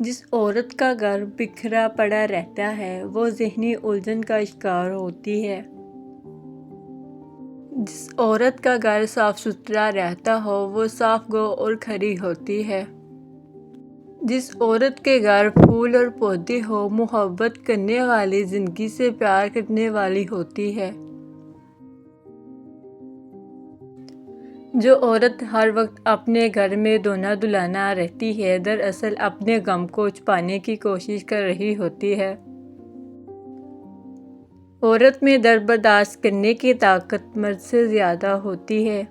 جس عورت کا گھر بکھرا پڑا رہتا ہے وہ ذہنی الجھن کا شکار ہوتی ہے۔ جس عورت کا گھر صاف ستھرا رہتا ہو وہ صاف گو اور کھری ہوتی ہے۔ جس عورت کے گھر پھول اور پودے ہو محبت کرنے والی زندگی سے پیار کرنے والی ہوتی ہے۔ جو عورت ہر وقت اپنے گھر میں دونا دلانا رہتی ہے دراصل اپنے غم کو چھپانے کی کوشش کر رہی ہوتی ہے۔ عورت میں درد برداشت کرنے کی طاقت مرد سے زیادہ ہوتی ہے۔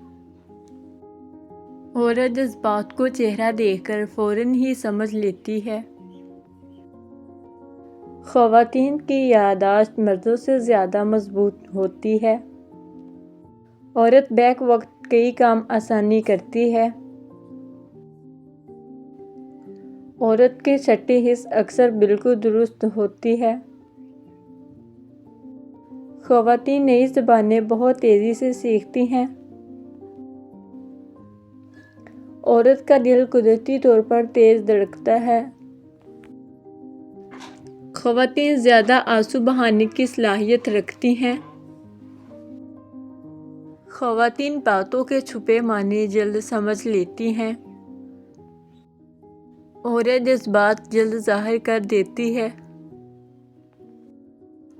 عورت جذبات کو چہرہ دیکھ کر فوراً ہی سمجھ لیتی ہے۔ خواتین کی یادداشت مردوں سے زیادہ مضبوط ہوتی ہے۔ عورت بیک وقت کئی کام آسانی کرتی ہے۔ عورت کے چھٹے حص اکثر بالکل درست ہوتی ہے۔ خواتین نئی زبانیں بہت تیزی سے سیکھتی ہیں۔ عورت کا دل قدرتی طور پر تیز دھڑکتا ہے۔ خواتین زیادہ آنسو بہانے کی صلاحیت رکھتی ہیں۔ خواتین باتوں کے چھپے معنی جلد سمجھ لیتی ہیں۔ عورت جذبات جلد ظاہر کر دیتی ہے۔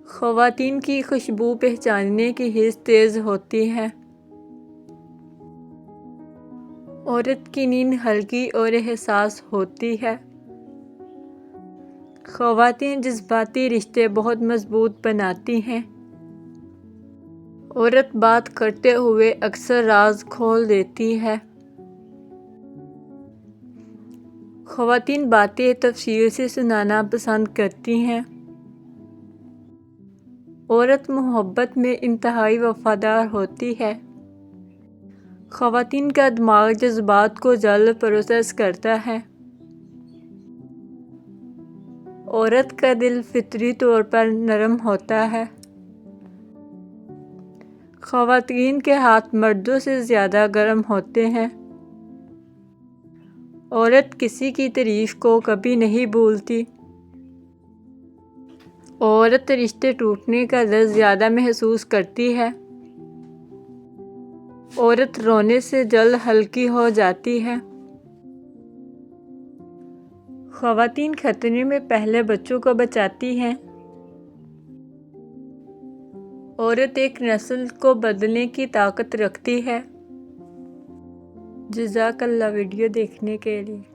خواتین کی خوشبو پہچاننے کی حس تیز ہوتی ہے۔ عورت کی نیند ہلکی اور حساس ہوتی ہے۔ خواتین جذباتی رشتے بہت مضبوط بناتی ہیں۔ عورت بات کرتے ہوئے اکثر راز کھول دیتی ہے۔ خواتین باتیں تفصیل سے سنانا پسند کرتی ہیں۔ عورت محبت میں انتہائی وفادار ہوتی ہے۔ خواتین کا دماغ جذبات کو جلد پروسیس کرتا ہے۔ عورت کا دل فطری طور پر نرم ہوتا ہے۔ خواتین کے ہاتھ مردوں سے زیادہ گرم ہوتے ہیں۔ عورت کسی کی تعریف کو کبھی نہیں بھولتی۔ عورت رشتے ٹوٹنے کا درد زیادہ محسوس کرتی ہے۔ عورت رونے سے جلد ہلکی ہو جاتی ہے۔ خواتین خطرے میں پہلے بچوں کو بچاتی ہیں۔ عورت ایک نسل کو بدلنے کی طاقت رکھتی ہے۔ جزاک اللہ ویڈیو دیکھنے کے لیے۔